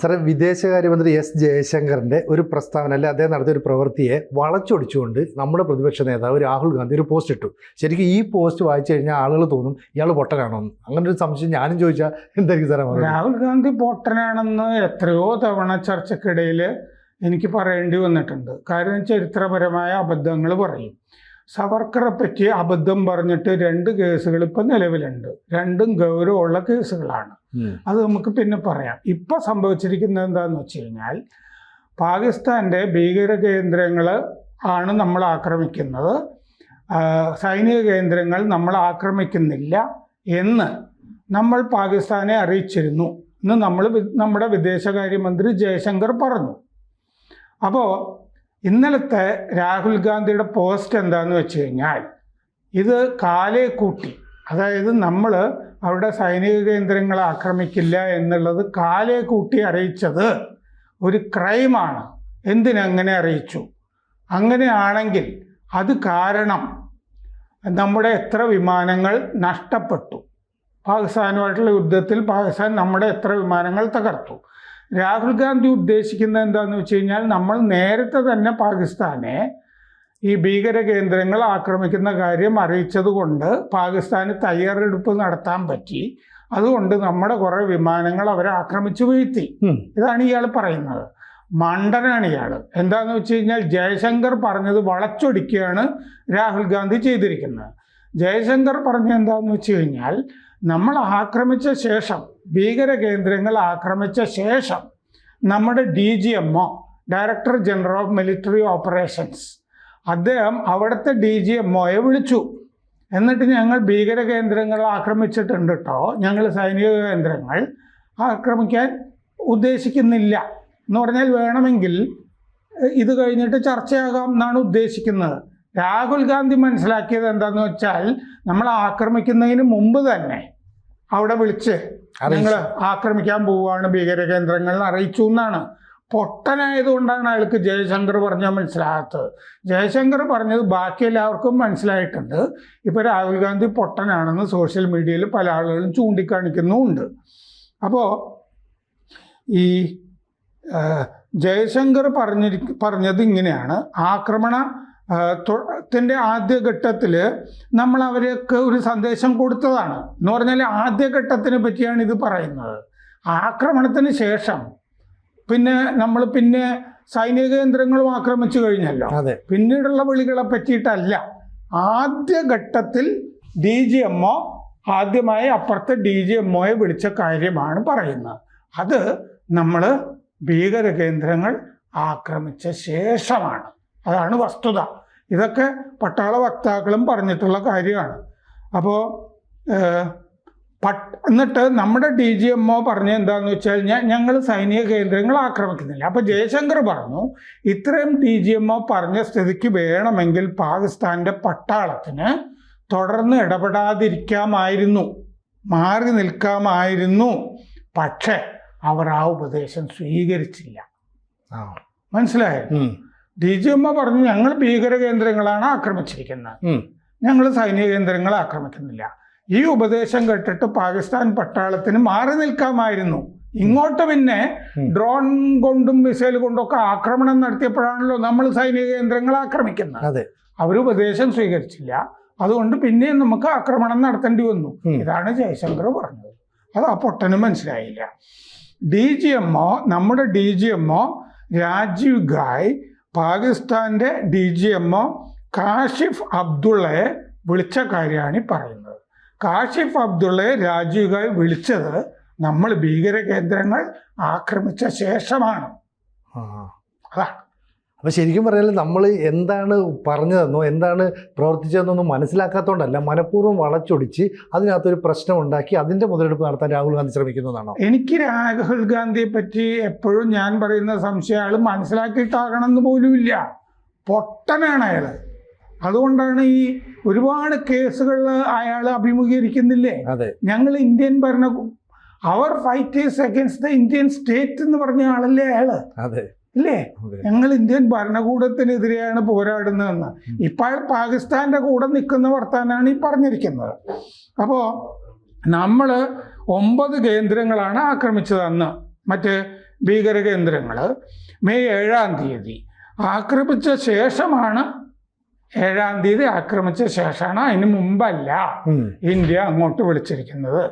സാറേ, വിദേശകാര്യമന്ത്രി എസ് ജയശങ്കറിൻ്റെ ഒരു പ്രസ്താവന അല്ലെ അദ്ദേഹം നടത്തിയ ഒരു പ്രവൃത്തിയെ വളച്ചൊടിച്ചുകൊണ്ട് നമ്മുടെ പ്രതിപക്ഷ നേതാവ് രാഹുൽ ഗാന്ധി ഒരു പോസ്റ്റ് ഇട്ടു. ശരിക്കും ഈ പോസ്റ്റ് വായിച്ചു കഴിഞ്ഞാൽ ആളുകൾ തോന്നും ഇയാൾ പൊട്ടനാണോ എന്ന്. അങ്ങനെ ഒരു സംശയം ഞാനും ചോദിച്ചാൽ എന്തായിരിക്കും സാറേ? രാഹുൽ ഗാന്ധി പൊട്ടനാണെന്ന് എത്രയോ തവണ ചർച്ചയ്ക്കിടയിൽ എനിക്ക് പറയേണ്ടി വന്നിട്ടുണ്ട്. കാരണം ചരിത്രപരമായ അബദ്ധങ്ങൾ പറയും. സവർക്കറെ പറ്റി അബദ്ധം പറഞ്ഞിട്ട് 2 കേസുകൾ ഇപ്പം നിലവിലുണ്ട്. 2ഉം ഗൗരവമുള്ള കേസുകളാണ്. അത് നമുക്ക് പിന്നെ പറയാം. ഇപ്പം സംഭവിച്ചിരിക്കുന്നത് എന്താണെന്ന് വെച്ച് കഴിഞ്ഞാൽ, പാകിസ്ഥാൻ്റെ ഭീകര കേന്ദ്രങ്ങൾ ആണ് നമ്മൾ ആക്രമിക്കുന്നത്, സൈനിക കേന്ദ്രങ്ങൾ നമ്മൾ ആക്രമിക്കുന്നില്ല എന്ന് നമ്മൾ പാകിസ്ഥാനെ അറിയിച്ചിരുന്നു എന്ന് നമ്മുടെ വിദേശകാര്യമന്ത്രി ജയശങ്കർ പറഞ്ഞു. അപ്പോൾ ഇന്നലത്തെ രാഹുൽ ഗാന്ധിയുടെ പോസ്റ്റ് എന്താണെന്ന് വെച്ച് കഴിഞ്ഞാൽ, ഇത് കാലേ കൂട്ടി, അതായത് നമ്മൾ അവരുടെ സൈനിക കേന്ദ്രങ്ങളെ ആക്രമിക്കില്ല എന്നുള്ളത് കാലേ കൂട്ടി അറിയിച്ചത് ഒരു ക്രൈമാണ്. എന്തിനങ്ങനെ അറിയിച്ചു? അങ്ങനെയാണെങ്കിൽ അത് കാരണം നമ്മുടെ എത്ര വിമാനങ്ങൾ നഷ്ടപ്പെട്ടു? പാകിസ്ഥാനുമായിട്ടുള്ള യുദ്ധത്തിൽ പാകിസ്ഥാൻ നമ്മുടെ എത്ര വിമാനങ്ങൾ തകർത്തു? രാഹുൽ ഗാന്ധി ഉദ്ദേശിക്കുന്നത് എന്താണെന്ന് വെച്ച് കഴിഞ്ഞാൽ, നമ്മൾ നേരത്തെ തന്നെ പാകിസ്ഥാനെ ഈ ഭീകര കേന്ദ്രങ്ങൾ ആക്രമിക്കുന്ന കാര്യം അറിയിച്ചത് കൊണ്ട് പാകിസ്ഥാന് തയ്യാറെടുപ്പ് നടത്താൻ പറ്റി. അതുകൊണ്ട് നമ്മുടെ കുറേ വിമാനങ്ങൾ അവരെ ആക്രമിച്ചു വീഴ്ത്തി. ഇതാണ് ഇയാൾ പറയുന്നത്. മണ്ടനാണ് ഇയാൾ. എന്താണെന്ന് വെച്ച് കഴിഞ്ഞാൽ, ജയശങ്കർ പറഞ്ഞത് വളച്ചൊടിക്കുകയാണ് രാഹുൽ ഗാന്ധി ചെയ്തിരിക്കുന്നത്. ജയശങ്കർ പറഞ്ഞത് എന്താണെന്ന് വെച്ച് കഴിഞ്ഞാൽ, നമ്മൾ ആക്രമിച്ച ശേഷം, ഭീകര കേന്ദ്രങ്ങൾ ആക്രമിച്ച ശേഷം നമ്മുടെ DGMO, director general of military operations, അദ്ദേഹം അവിടുത്തെ DGMOയെ വിളിച്ചു. എന്നിട്ട് ഞങ്ങൾ ഭീകര കേന്ദ്രങ്ങൾ ആക്രമിച്ചിട്ടുണ്ട് കേട്ടോ, ഞങ്ങൾ സൈനിക കേന്ദ്രങ്ങൾ ആക്രമിക്കാൻ ഉദ്ദേശിക്കുന്നില്ല എന്ന് പറഞ്ഞാൽ, വേണമെങ്കിൽ ഇത് കഴിഞ്ഞിട്ട് ചർച്ചയാകാം എന്നാണ് ഉദ്ദേശിക്കുന്നത്. രാഹുൽ ഗാന്ധി മനസ്സിലാക്കിയത് എന്താണെന്ന് വെച്ചാൽ, നമ്മൾ ആക്രമിക്കുന്നതിന് മുമ്പ് തന്നെ അവിടെ വിളിച്ച് നിങ്ങൾ ആക്രമിക്കാൻ പോവുകയാണ്, ഭീകര കേന്ദ്രങ്ങൾ അറിയിച്ചു എന്നാണ്. പൊട്ടനായതുകൊണ്ടാണ് അയാൾക്ക് ജയശങ്കർ പറഞ്ഞാൽ മനസ്സിലാകാത്തത്. ജയശങ്കർ പറഞ്ഞത് ബാക്കി എല്ലാവർക്കും മനസ്സിലായിട്ടുണ്ട്. ഇപ്പോൾ രാഹുൽ ഗാന്ധി പൊട്ടനാണെന്ന് സോഷ്യൽ മീഡിയയിൽ പല ആളുകളും ചൂണ്ടിക്കാണിക്കുന്നുമുണ്ട്. അപ്പോൾ ഈ ജയശങ്കർ പറഞ്ഞത് ഇങ്ങനെയാണ്: ത്തിൻ്റെ ആദ്യഘട്ടത്തിൽ നമ്മൾ അവർക്ക് ഒരു സന്ദേശം കൊടുത്തതാണ് എന്ന് പറഞ്ഞാൽ, ആദ്യഘട്ടത്തിനെ പറ്റിയാണ് ഇത് പറയുന്നത്. ആക്രമണത്തിന് ശേഷം നമ്മൾ സൈനിക കേന്ദ്രങ്ങളും ആക്രമിച്ചു കഴിഞ്ഞല്ലോ. പിന്നീടുള്ള വിളികളെ പറ്റിയിട്ടല്ല. ആദ്യഘട്ടത്തിൽ DGMO ആദ്യമായി അപ്പുറത്തെ DGMOയെ വിളിച്ച കാര്യമാണ് പറയുന്നത്. അത് നമ്മൾ ഭീകര കേന്ദ്രങ്ങൾ ആക്രമിച്ച ശേഷമാണ്. അതാണ് വസ്തുത. ഇതൊക്കെ പട്ടാള വക്താക്കളും പറഞ്ഞിട്ടുള്ള കാര്യമാണ്. അപ്പോൾ എന്നിട്ട് നമ്മുടെ DGMO പറഞ്ഞ എന്താണെന്ന് വെച്ചാൽ, ഞങ്ങൾ സൈനിക കേന്ദ്രങ്ങൾ ആക്രമിക്കുന്നില്ല. അപ്പോൾ ജയശങ്കർ പറഞ്ഞു, ഇത്രയും DGMO പറഞ്ഞ സ്ഥിതിക്ക് വേണമെങ്കിൽ പാകിസ്ഥാൻ്റെ പട്ടാളത്തിന് തുടർന്ന് ഇടപെടാതിരിക്കാമായിരുന്നു, മാറി നിൽക്കാമായിരുന്നു. പക്ഷേ അവർ ആ ഉപദേശം സ്വീകരിച്ചില്ല. മനസ്സിലായോ? DGMO പറഞ്ഞു, ഞങ്ങൾ ഭീകര കേന്ദ്രങ്ങളാണ് ആക്രമിച്ചിരിക്കുന്നത്, ഞങ്ങൾ സൈനിക കേന്ദ്രങ്ങൾ ആക്രമിക്കുന്നില്ല. ഈ ഉപദേശം കേട്ടിട്ട് പാകിസ്ഥാൻ പട്ടാളത്തിന് മാറി നിൽക്കാമായിരുന്നു. ഇങ്ങോട്ട് പിന്നെ ഡ്രോൺ കൊണ്ടും മിസൈൽ കൊണ്ടൊക്കെ ആക്രമണം നടത്തിയപ്പോഴാണല്ലോ നമ്മൾ സൈനിക കേന്ദ്രങ്ങൾ ആക്രമിക്കുന്നത്. അവർ ഉപദേശം സ്വീകരിച്ചില്ല, അതുകൊണ്ട് പിന്നെയും നമുക്ക് ആക്രമണം നടത്തേണ്ടി വന്നു. ഇതാണ് ജയശങ്കർ പറഞ്ഞത്. അത് ആ പൊട്ടനും മനസ്സിലായില്ല. നമ്മുടെ DGMO രാജീവ് ഗായ് പാകിസ്ഥാൻ്റെ DGMO കാഷിഫ് അബ്ദുള്ളയെ വിളിച്ച കാര്യമാണ് ഈ പറയുന്നത്. കാഷിഫ് അബ്ദുള്ളയെ രാജീവ് ഗായ് വിളിച്ചത് നമ്മൾ ഭീകര കേന്ദ്രങ്ങൾ ആക്രമിച്ച ശേഷമാണ്. അതാണ്. അപ്പോൾ ശരിക്കും പറഞ്ഞാൽ നമ്മൾ എന്താണ് പറഞ്ഞതെന്നോ എന്താണ് പ്രവർത്തിച്ചതെന്നൊന്നും മനസ്സിലാക്കാത്തതുകൊണ്ടല്ല, മനഃപൂർവ്വം വളച്ചൊടിച്ച് അതിനകത്തൊരു പ്രശ്നം ഉണ്ടാക്കി അതിൻ്റെ മുതലെടുപ്പ് നടത്താൻ രാഹുൽ ഗാന്ധി ശ്രമിക്കുന്നതാണോ? എനിക്ക് രാഹുൽ ഗാന്ധിയെ പറ്റി എപ്പോഴും ഞാൻ പറയുന്ന സംശയം, അയാൾ മനസ്സിലാക്കിയിട്ടാകണമെന്ന് പോലുമില്ല. പൊട്ടനാണ് അയാൾ. അതുകൊണ്ടാണ് ഈ ഒരുപാട് കേസുകളിൽ അയാൾ അഭിമുഖീകരിക്കുന്നില്ലേ. ഞങ്ങൾ ഇന്ത്യൻ അവർ fighters against the Indian state എന്ന് പറഞ്ഞ ആളല്ലേ അയാള്, ഇല്ലേ? ഞങ്ങൾ ഇന്ത്യൻ ഭരണകൂടത്തിനെതിരെയാണ് പോരാടുന്നതെന്ന്. ഇപ്പോൾ അയാൾ പാകിസ്ഥാൻ്റെ കൂടെ നിൽക്കുന്ന വർത്താനാണ് ഈ പറഞ്ഞിരിക്കുന്നത്. അപ്പോൾ നമ്മൾ 9 കേന്ദ്രങ്ങളാണ് ആക്രമിച്ചത് അന്ന്. മറ്റ് ഭീകര കേന്ദ്രങ്ങൾ മെയ് 7-ാം തീയതി ആക്രമിച്ച ശേഷമാണ്. 7-ാം തീയതി ആക്രമിച്ച ശേഷമാണ്, അതിന് മുമ്പല്ല ഇന്ത്യ അങ്ങോട്ട് വിളിച്ചിരിക്കുന്നത്.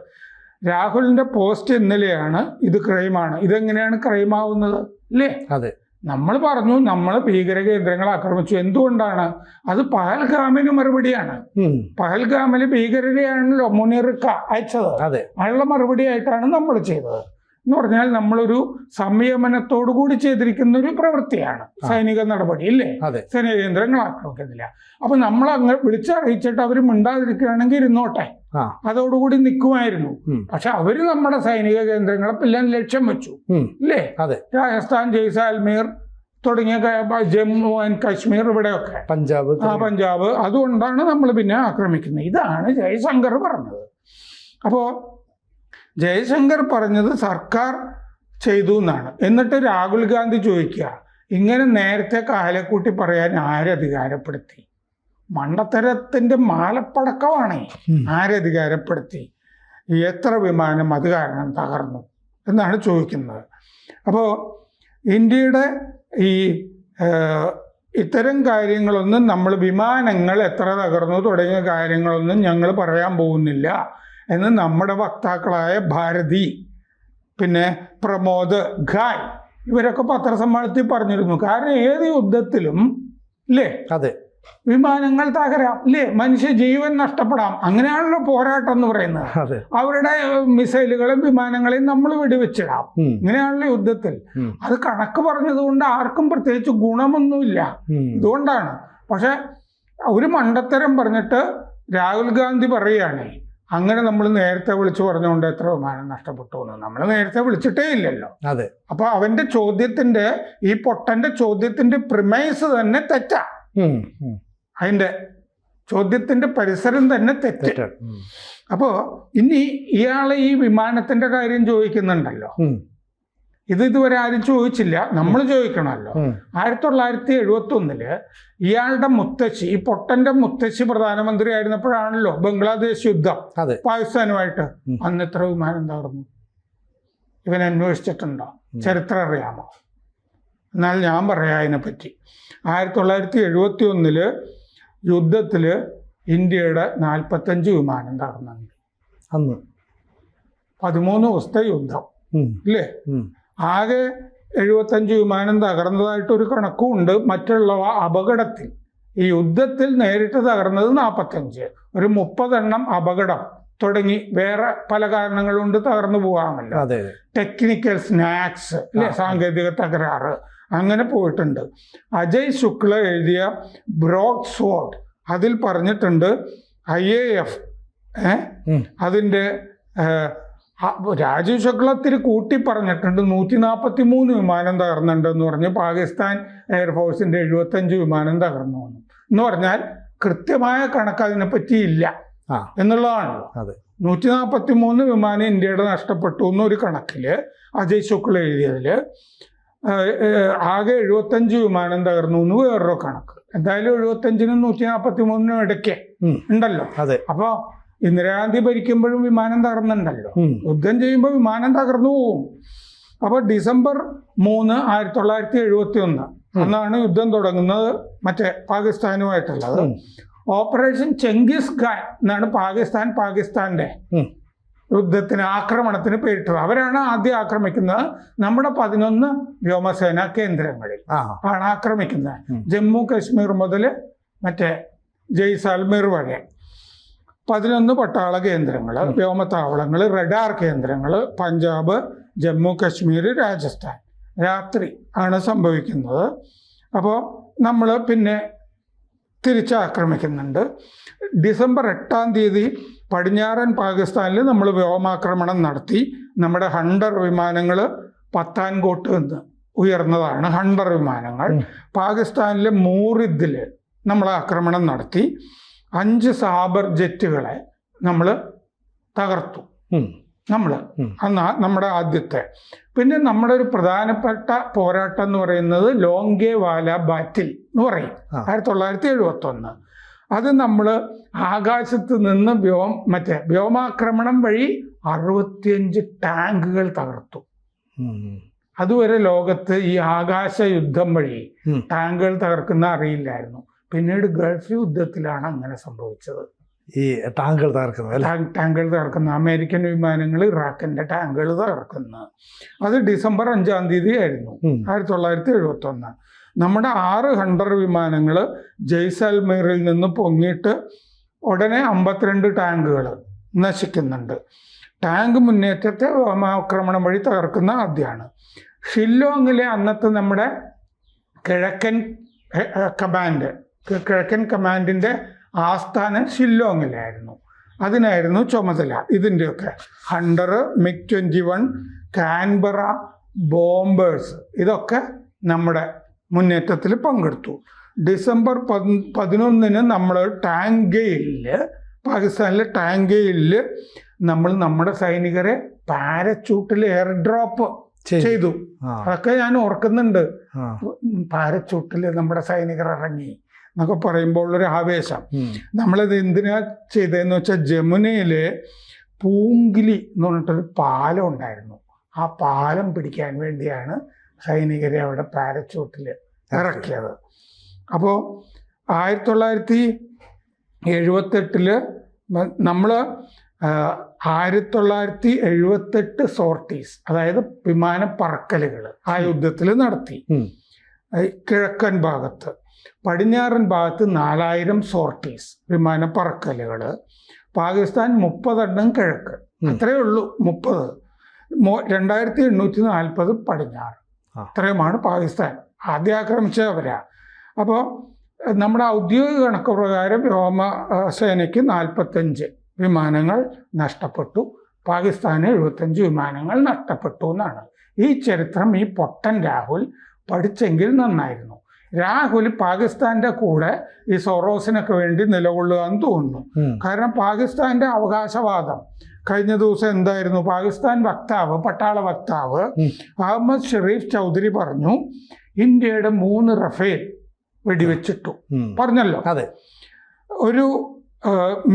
രാഹുലിന്റെ പോസ്റ്റ് ഇന്നലെയാണ് ഇത് ക്രൈമാണ്. ഇതെങ്ങനെയാണ് ക്രൈമാവുന്നത് അല്ലേ? അതെ, നമ്മൾ പറഞ്ഞു നമ്മൾ ഭീകര കേന്ദ്രങ്ങൾ ആക്രമിച്ചു. എന്തുകൊണ്ടാണ്? അത് പഹൽഗാമിന് മറുപടിയാണ്. പഹൽഗാമിൽ ഭീകരരെയാണല്ലോ മുനീർ അയച്ചത്. അതിനുള്ള മറുപടി ആയിട്ടാണ് നമ്മൾ ചെയ്തത്. എന്ന് പറഞ്ഞാൽ നമ്മളൊരു സംയമനത്തോടു കൂടി ചെയ്തിരിക്കുന്ന ഒരു പ്രവൃത്തിയാണ് സൈനിക നടപടി ഇല്ലേ? സൈനിക കേന്ദ്രങ്ങൾ ആക്രമിക്കുന്നില്ല. അപ്പൊ നമ്മൾ അങ്ങ് വിളിച്ചറിയിച്ചിട്ട് അവർ മിണ്ടാതിരിക്കുകയാണെങ്കിൽ ഇരുന്നോട്ടെ, അതോടുകൂടി നിൽക്കുമായിരുന്നു. പക്ഷെ അവര് നമ്മുടെ സൈനിക കേന്ദ്രങ്ങളെ എല്ലാം ലക്ഷ്യം വെച്ചു ഇല്ലേ? രാജസ്ഥാൻ, ജയ്സാൽമീർ തുടങ്ങിയ ജമ്മു ആൻഡ് കാശ്മീർ, ഇവിടെയൊക്കെ പഞ്ചാബ്. അതുകൊണ്ടാണ് നമ്മൾ പിന്നെ ആക്രമിക്കുന്നത്. ഇതാണ് ജയശങ്കർ പറഞ്ഞത്. അപ്പോ ജയശങ്കർ പറഞ്ഞത് സർക്കാർ ചെയ്തു എന്നാണ്. എന്നിട്ട് രാഹുൽ ഗാന്ധി ചോദിക്കുക, ഇങ്ങനെ നേരത്തെ കാലക്കൂട്ടി പറയാൻ ആരധികാരപ്പെടുത്തി? മണ്ടത്തരത്തിന്റെ മാലപ്പടക്കമാണേ. ആരധികാരപ്പെടുത്തി? എത്ര വിമാനം അത് കാരണം തകർന്നു എന്നാണ് ചോദിക്കുന്നത്. അപ്പോൾ ഇന്ത്യയുടെ ഈ ഇത്തരം കാര്യങ്ങളൊന്നും നമ്മൾ, വിമാനങ്ങൾ എത്ര തകർന്നു തുടങ്ങിയ കാര്യങ്ങളൊന്നും ഞങ്ങൾ പറയാൻ പോകുന്നില്ല എന്ന് നമ്മുടെ വക്താക്കളായ ഭാരതി, പിന്നെ പ്രമോദ് ഖായ്, ഇവരൊക്കെ പത്രസമ്മേളനത്തിൽ പറഞ്ഞിരുന്നു. കാരണം ഏത് യുദ്ധത്തിലും ഇല്ലേ വിമാനങ്ങൾ തകരാം ഇല്ലേ, മനുഷ്യ ജീവൻ നഷ്ടപ്പെടാം. അങ്ങനെയാണല്ലോ പോരാട്ടം എന്ന് പറയുന്നത്. അവരുടെ മിസൈലുകളും വിമാനങ്ങളെയും നമ്മൾ വെടിവെച്ചിടാം. ഇങ്ങനെയാണല്ലോ യുദ്ധത്തിൽ. അത് കണക്ക് പറഞ്ഞതുകൊണ്ട് ആർക്കും പ്രത്യേകിച്ച് ഗുണമൊന്നുമില്ല. ഇതുകൊണ്ടാണ്. പക്ഷെ ഒരു മണ്ടത്തരം പറഞ്ഞിട്ട് രാഹുൽ ഗാന്ധി പറയുകയാണേ, അങ്ങനെ നമ്മൾ നേരത്തെ വിളിച്ചു പറഞ്ഞുകൊണ്ട് എത്ര വിമാനം നഷ്ടപ്പെട്ടു എന്ന്. നമ്മൾ നേരത്തെ വിളിച്ചിട്ടേ ഇല്ലല്ലോ. അപ്പൊ അവന്റെ ചോദ്യത്തിന്റെ, ഈ പൊട്ടന്റെ ചോദ്യത്തിന്റെ പ്രിമൈസ് തന്നെ തെറ്റാ. അതിന്റെ ചോദ്യത്തിന്റെ പരിസരം തന്നെ തെറ്റ്. അപ്പോ ഇനി ഇയാളെ ഈ വിമാനത്തിന്റെ കാര്യം ചോദിക്കുന്നുണ്ടല്ലോ, ഇത് ഇതുവരെ ആരും ചോദിച്ചില്ല, നമ്മൾ ചോദിക്കണമല്ലോ. 1971 ഇയാളുടെ മുത്തശ്ശി, ഈ പൊട്ടന്റെ മുത്തശ്ശി പ്രധാനമന്ത്രി ആയിരുന്നപ്പോഴാണല്ലോ ബംഗ്ലാദേശ് യുദ്ധം പാകിസ്ഥാനുമായിട്ട്. അന്ന് എത്ര വിമാനം തകർന്നു? ഇവൻ അന്വേഷിച്ചിട്ടുണ്ടോ? ചരിത്രം അറിയാമോ? എന്നാൽ ഞാൻ പറയാം അതിനെപ്പറ്റി. 1971 യുദ്ധത്തിൽ ഇന്ത്യയുടെ 45 വിമാനം തകർന്നുണ്ട്. അന്ന് 13 ദിവസത്തെ യുദ്ധം ഇല്ലേ? ആകെ 75 വിമാനം തകർന്നതായിട്ടൊരു കണക്കുമുണ്ട്. മറ്റുള്ളവ അപകടത്തിൽ, ഈ യുദ്ധത്തിൽ നേരിട്ട് തകർന്നത് 45, ഒരു 30 എണ്ണം അപകടം തുടങ്ങി വേറെ പല കാരണങ്ങൾ കൊണ്ട് തകർന്നു പോകാമല്ലോ. ടെക്നിക്കൽ സ്നാക്സ് അല്ലെ, സാങ്കേതിക തകരാറ്, അങ്ങനെ പോയിട്ടുണ്ട്. അജയ് ശുക്ല എഴുതിയ ബ്രോഡ് സ്വോർഡ് അതിൽ പറഞ്ഞിട്ടുണ്ട് IAF അതിൻ്റെ രാജീവ് ശുക്ലത്തിൽ കൂട്ടി പറഞ്ഞിട്ടുണ്ട് 143 വിമാനം തകർന്നുണ്ടെന്ന് പറഞ്ഞ് പാകിസ്ഥാൻ എയർഫോഴ്സിന്റെ 75 വിമാനം തകർന്നു എന്ന് പറഞ്ഞാൽ കൃത്യമായ കണക്ക് അതിനെപ്പറ്റി ഇല്ല എന്നുള്ളതാണല്ലോ. 143 വിമാനം ഇന്ത്യയുടെ നഷ്ടപ്പെട്ടു എന്നൊരു കണക്കില് അജയ് ശുക്ല എഴുതിയതില് ആകെ 75 വിമാനം തകർന്നു എന്ന് വേറൊരു കണക്ക്. എന്തായാലും 75-നും 143-നും ഇടയ്ക്ക് ഉണ്ടല്ലോ. അപ്പൊ ഇന്ദിരാഗാന്ധി ഭരിക്കുമ്പോഴും വിമാനം തകർന്നുണ്ടല്ലോ. യുദ്ധം ചെയ്യുമ്പോൾ വിമാനം തകർന്നു പോവും. അപ്പൊ ഡിസംബർ 3, 1971 അന്നാണ് യുദ്ധം തുടങ്ങുന്നത്, മറ്റേ പാകിസ്ഥാനുമായിട്ടുള്ളത്. ഓപ്പറേഷൻ ചെങ്കിസ് ഖാൻ എന്നാണ് പാകിസ്ഥാന്റെ യുദ്ധത്തിന്, ആക്രമണത്തിന് പേരിട്ടത്. അവരാണ് ആദ്യം ആക്രമിക്കുന്നത്. നമ്മുടെ 11 വ്യോമസേനാ കേന്ദ്രങ്ങളിൽ ആണ് ആക്രമിക്കുന്നത്. ജമ്മു കാശ്മീർ മുതൽ മറ്റേ ജയ്സാൽമീർ വരെ 11 പട്ടാള കേന്ദ്രങ്ങൾ, വ്യോമത്താവളങ്ങൾ, റഡാർ കേന്ദ്രങ്ങൾ, പഞ്ചാബ്, ജമ്മു കാശ്മീർ, രാജസ്ഥാൻ. രാത്രി ആണ് സംഭവിക്കുന്നത്. അപ്പോൾ നമ്മൾ പിന്നെ തിരിച്ചാക്രമിക്കുന്നുണ്ട്. ഡിസംബർ 8-ാം തീയതി പടിഞ്ഞാറൻ പാകിസ്ഥാനിൽ നമ്മൾ വ്യോമാക്രമണം നടത്തി. നമ്മുടെ ഹണ്ടർ വിമാനങ്ങൾ പത്താൻകോട്ട് നിന്ന് ഉയർന്നതാണ് ഹണ്ടർ വിമാനങ്ങൾ. പാകിസ്ഥാനിലെ മൂറിദിൽ നമ്മൾ ആക്രമണം നടത്തി. 5 സാബർ ജെറ്റുകളെ നമ്മൾ തകർത്തു. അന്നാ നമ്മുടെ ആദ്യത്തെ. പിന്നെ നമ്മുടെ ഒരു പ്രധാനപ്പെട്ട പോരാട്ടം എന്ന് പറയുന്നത് ലോങ്കേവാല ബാറ്റിൽ എന്ന് പറയും, 1971. അത് നമ്മൾ ആകാശത്ത് നിന്ന് വ്യോമാക്രമണം വഴി 65 ടാങ്കുകൾ തകർത്തു. അതുവരെ ലോകത്ത് ഈ ആകാശ യുദ്ധം വഴി ടാങ്കുകൾ തകർക്കുന്ന അറിയില്ലായിരുന്നു. പിന്നീട് ഗൾഫ് യുദ്ധത്തിലാണ് അങ്ങനെ സംഭവിച്ചത്. ഈ ടാങ്കുകൾ തകർക്കുന്നത് അല്ലേ? ടാങ്കുകൾ തകർക്കുന്ന അമേരിക്കൻ വിമാനങ്ങൾ ഇറാഖിന്റെ ടാങ്കുകൾ തകർക്കുന്നത് അത് ഡിസംബർ 5-ാം തീയതി ആയിരുന്നു 1971. നമ്മുടെ 6 ഹണ്ടർ വിമാനങ്ങൾ ജയ്സാൽമീറിൽ നിന്ന് പൊങ്ങിയിട്ട് ഉടനെ 52 ടാങ്കുകൾ നശിക്കുന്നുണ്ട്. ടാങ്ക് മുന്നേറ്റത്തെ വ്യോമാക്രമണം വഴി തകർക്കുന്ന ആദ്യമാണ്. ഷില്ലോങ്ങിലെ അന്നത്തെ നമ്മുടെ കിഴക്കൻ കമാൻഡിൻ്റെ ആസ്ഥാനം ഷില്ലോങ്ങിലായിരുന്നു. അതിനായിരുന്നു ചുമതല ഇതിൻ്റെയൊക്കെ. ഹണ്ടർ, MiG-21, കാൻബറ ബോംബേഴ്സ് ഇതൊക്കെ നമ്മുടെ മുന്നേറ്റത്തിൽ പങ്കെടുത്തു. ഡിസംബർ 11 നമ്മൾ പാകിസ്ഥാനിലെ ടാങ്കയില് നമ്മൾ നമ്മുടെ സൈനികരെ പാരച്യൂട്ടിൽ എയർ ഡ്രോപ്പ് ചെയ്തു. അതൊക്കെ ഞാൻ ഓർക്കുന്നുണ്ട്. പാരച്യൂട്ടിൽ നമ്മുടെ സൈനികർ ഇറങ്ങി എന്നൊക്കെ പറയുമ്പോൾ ഒരു ആവേശം. നമ്മളിത് എന്തിനാ ചെയ്തതെന്ന് വെച്ചാൽ ജമുനയിലെ പൂങ്കിലി എന്ന് പറഞ്ഞിട്ടൊരു പാലം ഉണ്ടായിരുന്നു. ആ പാലം പിടിക്കാൻ വേണ്ടിയാണ് സൈനികരെ അവിടെ പാരച്യൂട്ടിൽ ഇറക്കിയത്. അപ്പോൾ 1978 നമ്മൾ 1978 സോർട്ടീസ്, അതായത് വിമാന പറക്കലുകൾ ആ യുദ്ധത്തിൽ നടത്തി. കിഴക്കൻ ഭാഗത്ത്, പടിഞ്ഞാറൻ ഭാഗത്ത് 4000 സോർട്ടീസ് വിമാന പറക്കലുകൾ. പാകിസ്ഥാൻ 30 കിഴക്ക്, അത്രയേ ഉള്ളൂ 30. 2840 പടിഞ്ഞാറ്. ഇത്രയുമാണ് പാകിസ്ഥാൻ ആദ്യം ആക്രമിച്ചവരാ. അപ്പോൾ നമ്മുടെ ഔദ്യോഗിക കണക്ക് പ്രകാരം വ്യോമസേനയ്ക്ക് 45 വിമാനങ്ങൾ നഷ്ടപ്പെട്ടു, പാകിസ്ഥാന് 75 വിമാനങ്ങൾ നഷ്ടപ്പെട്ടു എന്നാണ്. ഈ ചരിത്രം ഈ പൊട്ടൻ രാഹുൽ പഠിച്ചെങ്കിൽ നന്നായിരുന്നു. രാഹുൽ പാകിസ്ഥാന്റെ കൂടെ ഈ സൊറോസിനൊക്കെ വേണ്ടി നിലകൊള്ളുക എന്ന് തോന്നുന്നു. കാരണം പാകിസ്ഥാന്റെ അവകാശവാദം കഴിഞ്ഞ ദിവസം എന്തായിരുന്നു? പാകിസ്ഥാൻ വക്താവ്, പട്ടാള വക്താവ് അഹമ്മദ് ഷെരീഫ് ചൗധരി പറഞ്ഞു, ഇന്ത്യയുടെ 3 റഫേൽ വെടിവെച്ചിട്ടു പറഞ്ഞല്ലോ. അതെ, ഒരു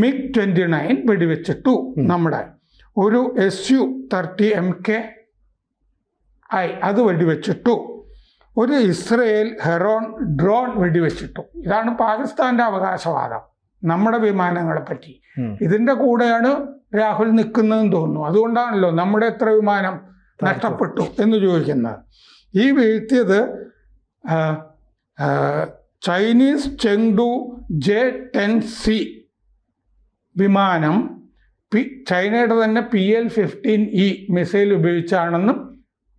MiG-29 വെടിവെച്ചിട്ടു, നമ്മുടെ ഒരു Su-30 MKI അത് വെടിവെച്ചിട്ടു, ഒരു ഇസ്രയേൽ ഹെറോൺ ഡ്രോൺ വെടിവെച്ചിട്ടു. ഇതാണ് പാകിസ്ഥാന്റെ അവകാശവാദം നമ്മുടെ വിമാനങ്ങളെ പറ്റി. ഇതിന്റെ കൂടെയാണ് രാഹുൽ നിൽക്കുന്നതെന്ന് തോന്നുന്നു. അതുകൊണ്ടാണല്ലോ നമ്മുടെ എത്ര വിമാനം നഷ്ടപ്പെട്ടു എന്ന് ചോദിക്കുന്നത്. ഈ വീഴ്ത്തിയത് ചൈനീസ് ചെങ്ഡു J-10C വിമാനം ചൈനയുടെ തന്നെ PL-15E മിസൈൽ ഉപയോഗിച്ചാണെന്നും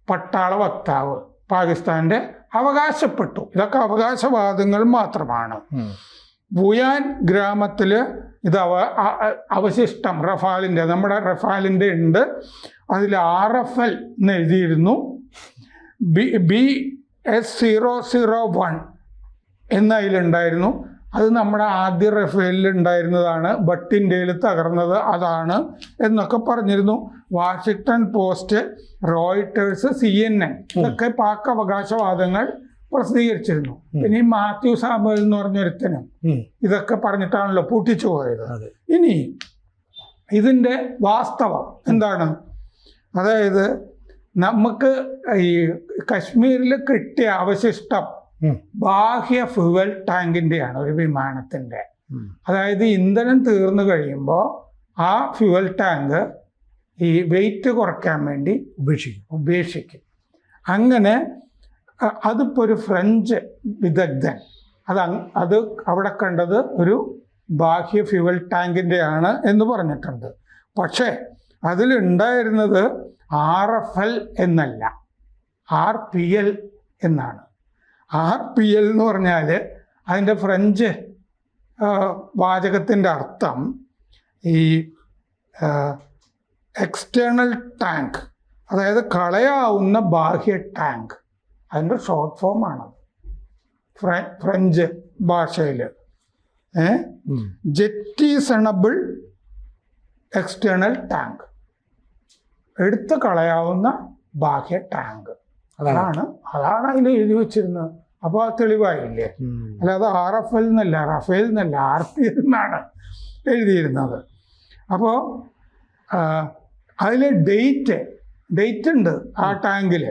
പട്ടാള വക്താവ് പാകിസ്ഥാന്റെ അവകാശപ്പെട്ടു. ഇതൊക്കെ അവകാശവാദങ്ങൾ മാത്രമാണ്. വുയാൻ ഗ്രാമത്തിൽ ഇത് അവശിഷ്ടം നമ്മുടെ റഫാലിൻ്റെ ഉണ്ട്. അതിൽ RFL എന്ന് എഴുതിയിരുന്നു. BS-001 എന്നതിലുണ്ടായിരുന്നു. അത് നമ്മുടെ ആദ്യ റഫേലിൽ ഉണ്ടായിരുന്നതാണ്, ബട്ടിൻ്റെയിൽ തകർന്നത് അതാണ് എന്നൊക്കെ പറഞ്ഞിരുന്നു. വാഷിങ്ടൺ പോസ്റ്റ്, റോയിട്ടേഴ്സ്, CNN ഇതൊക്കെ പാക് അവകാശവാദങ്ങൾ പ്രസിദ്ധീകരിച്ചിരുന്നു. പിന്നെ ഈ മാത്യു സാമുവൽ എന്ന് പറഞ്ഞൊരുത്തനും ഇതൊക്കെ പറഞ്ഞിട്ടാണല്ലോ പൂട്ടിച്ചു പോയത്. ഇനി ഇതിൻ്റെ വാസ്തവം എന്താണ്? അതായത് നമുക്ക് ഈ കശ്മീരിൽ കിട്ടിയ അവശിഷ്ടം ബാഹ്യ ഫ്യൂവൽ ടാങ്കിൻ്റെയാണ്, ഒരു വിമാനത്തിൻ്റെ. അതായത് ഇന്ധനം തീർന്നു കഴിയുമ്പോൾ ആ ഫ്യൂവൽ ടാങ്ക് ഈ വെയിറ്റ് കുറയ്ക്കാൻ വേണ്ടി ഉപേക്ഷിക്കും. അങ്ങനെ അതിപ്പോൾ ഒരു ഫ്രഞ്ച് വിദഗ്ധൻ അത് അവിടെ കണ്ടത് ഒരു ബാഹ്യ ഫ്യൂവൽ ടാങ്കിൻ്റെയാണ് എന്ന് പറഞ്ഞിട്ടുണ്ട്. പക്ഷേ അതിലുണ്ടായിരുന്നത് RFL എന്നല്ല, RPL എന്നാണ്. RPL എന്ന് പറഞ്ഞാൽ അതിൻ്റെ ഫ്രഞ്ച് വാചകത്തിൻ്റെ അർത്ഥം ഈ എക്സ്റ്റേണൽ ടാങ്ക്, അതായത് കളയാവുന്ന ബാഹ്യ ടാങ്ക്, അതിൻ്റെ ഷോർട്ട് ഫോമാണ് ഫ്രഞ്ച് ഭാഷയിൽ. ജെറ്റീസണബിൾ എക്സ്റ്റേണൽ ടാങ്ക്, എടുത്ത് കളയാവുന്ന ബാഹ്യ ടാങ്ക്, അതാണ് അതിൽ എഴുതി വെച്ചിരുന്നത്. അപ്പോൾ അത് തെളിവായില്ലേ? അല്ലാതെ RFL എന്നല്ല, റഫേൽ എന്നല്ല, RPL എന്നാണ് എഴുതിയിരുന്നത്. അപ്പോൾ അതിൽ ഡേറ്റ് ഉണ്ട് ആ ടാങ്കിൽ.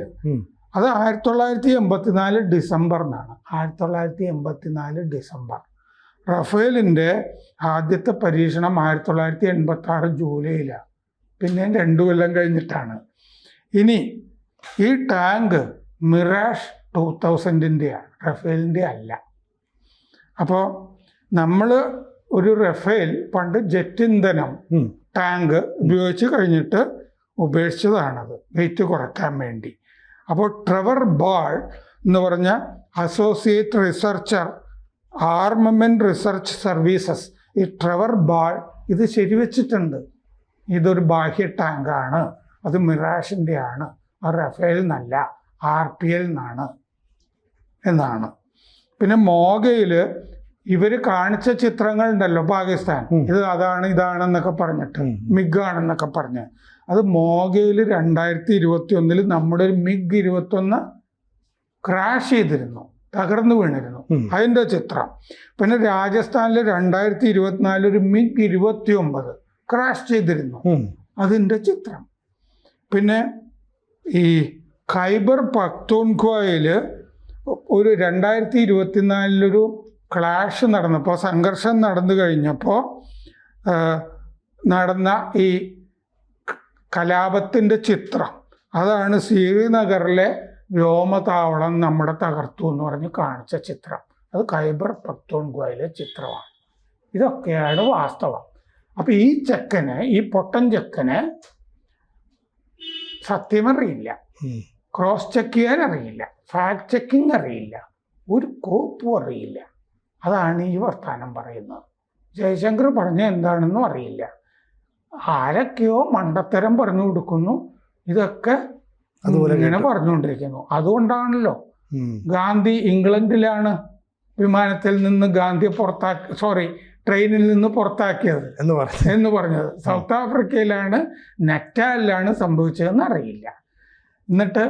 അത് 1984 ഡിസംബറിനാണ്. 1984 ഡിസംബർ. റഫേലിൻ്റെ ആദ്യത്തെ പരീക്ഷണം 1986 ജൂലൈയിലാണ്. പിന്നെയും 2 കൊല്ലം കഴിഞ്ഞിട്ടാണ്. ഇനി ഈ ടാങ്ക് മിറാഷ് 2000-ൻ്റെയാണ്, റഫേലിൻ്റെ അല്ല. അപ്പോൾ നമ്മൾ ഒരു റഫേൽ പണ്ട് ജെറ്റ് ഇന്ധനം ടാങ്ക് ഉപയോഗിച്ച് കഴിഞ്ഞിട്ട് ഉപേക്ഷിച്ചതാണത് വെയിറ്റ് കുറയ്ക്കാൻ വേണ്ടി. അപ്പോൾ ട്രെവർ ബാൾ എന്ന് പറഞ്ഞ associate researcher armament research services, ഈ ട്രെവർ ബാൾ ഇത് ശരിവെച്ചിട്ടുണ്ട്. ഇതൊരു ബാഹ്യ ടാങ്കാണ്, അത് മിറാഷിൻ്റെ ആണ്, അത് റഫേൽ എന്നല്ല, RPL എന്നാണ് എന്നാണ്. പിന്നെ മോഗയിൽ ഇവർ കാണിച്ച ചിത്രങ്ങൾ ഉണ്ടല്ലോ പാകിസ്ഥാൻ, ഇത് അതാണ് ഇതാണെന്നൊക്കെ പറഞ്ഞിട്ട്, മിഗ് ആണെന്നൊക്കെ പറഞ്ഞ്, അത് മോഗയിൽ 2021 നമ്മുടെ ഒരു MiG-21 ക്രാഷ് ചെയ്തിരുന്നു, തകർന്നു വീണിരുന്നു, അതിൻ്റെ ചിത്രം. പിന്നെ രാജസ്ഥാനിൽ 2024 ഒരു MiG-29 ക്രാഷ് ചെയ്തിരുന്നു, അതിൻ്റെ ചിത്രം. പിന്നെ ഈ ഖൈബർ പഖ്തൂൺഖ്വയിൽ ഒരു 2024 ക്ലാഷ് നടന്നപ്പോൾ, സംഘർഷം നടന്നു കഴിഞ്ഞപ്പോൾ നടന്ന ഈ കലാപത്തിൻ്റെ ചിത്രം, അതാണ് ശ്രീനഗറിലെ വ്യോമതാവളം നമ്മുടെ തകർത്തു എന്ന് പറഞ്ഞ് കാണിച്ച ചിത്രം. അത് ഖൈബർ പഖ്തൂൺഖ്വയിലെ ചിത്രമാണ്. ഇതൊക്കെയാണ് വാസ്തവം. അപ്പം ഈ ചെക്കന്, ഈ പൊട്ടൻ ചെക്കന് സത്യമറിയില്ല, ക്രോസ് ചെക്ക് ചെയ്യാൻ അറിയില്ല, ഫാക്ട് ചെക്കിങ് അറിയില്ല, ഒരു കോപ്പും അറിയില്ല. അതാണ് ഈ വർത്താനം പറയുന്നത്. ജയശങ്കർ പറഞ്ഞ എന്താണെന്നും അറിയില്ല. ആരൊക്കെയോ മണ്ടത്തരം പറഞ്ഞു കൊടുക്കുന്നു, ഇതൊക്കെ ഇങ്ങനെ പറഞ്ഞുകൊണ്ടിരിക്കുന്നു. അതുകൊണ്ടാണല്ലോ ഗാന്ധി ഇംഗ്ലണ്ടിലാണ് വിമാനത്തിൽ നിന്ന് ഗാന്ധിയെ ട്രെയിനിൽ നിന്ന് പുറത്താക്കിയത് എന്ന് പറഞ്ഞത്. സൗത്ത് ആഫ്രിക്കയിലാണ്, നെറ്റാലിലാണ് സംഭവിച്ചതെന്ന് അറിയില്ല. എന്നിട്ട്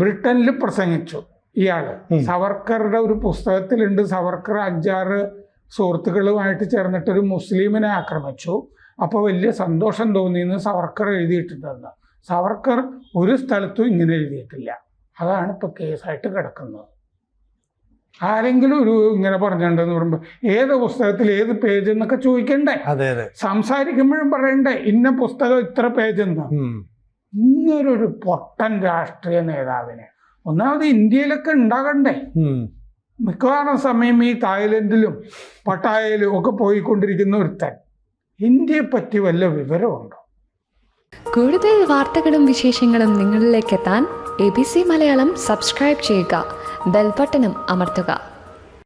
ബ്രിട്ടനിൽ പ്രസംഗിച്ചു ഇയാൾ. സവർക്കറുടെ ഒരു പുസ്തകത്തിലുണ്ട്, സവർക്കർ 5-6 സുഹൃത്തുക്കളുമായിട്ട് ചേർന്നിട്ടൊരു മുസ്ലിമിനെ ആക്രമിച്ചു, അപ്പോൾ വലിയ സന്തോഷം തോന്നിയെന്ന് സവർക്കർ എഴുതിയിട്ടുണ്ടെന്ന്. സവർക്കർ ഒരു സ്ഥലത്തും ഇങ്ങനെ എഴുതിയിട്ടില്ല. അതാണ് ഇപ്പോൾ കേസായിട്ട് കിടക്കുന്നത്. ആരെങ്കിലും ഒരു ഇങ്ങനെ പറഞ്ഞിട്ടുണ്ടെന്ന് പറയുമ്പോൾ ഏത് പുസ്തകത്തിൽ ഏത് പേജ് എന്നൊക്കെ ചോദിക്കണ്ടേ? സംസാരിക്കുമ്പോഴും പറയണ്ടേ ഇന്ന പുസ്തകം ഇത്ര പേജ് എന്ന്? ഇങ്ങനൊരു പൊട്ടൻ രാഷ്ട്രീയ നേതാവിനെ ഒന്നാമത് ഇന്ത്യയിലൊക്കെ ഉണ്ടാകണ്ടേ? മിക്കവാറും സമയം ഈ തായ്ലൻഡിലും പട്ടായയിലും ഒക്കെ പോയിക്കൊണ്ടിരിക്കുന്ന ഒരുത്തൻ ഇന്ത്യയെ പറ്റി വല്ല വിവരമുണ്ടോ? കൂടുതൽ വാർത്തകളും വിശേഷങ്ങളും നിങ്ങളിലേക്ക് എത്താൻ ABC മലയാളം സബ്സ്ക്രൈബ് ചെയ്യുക, ബെൽബട്ടനും അമർത്തുക.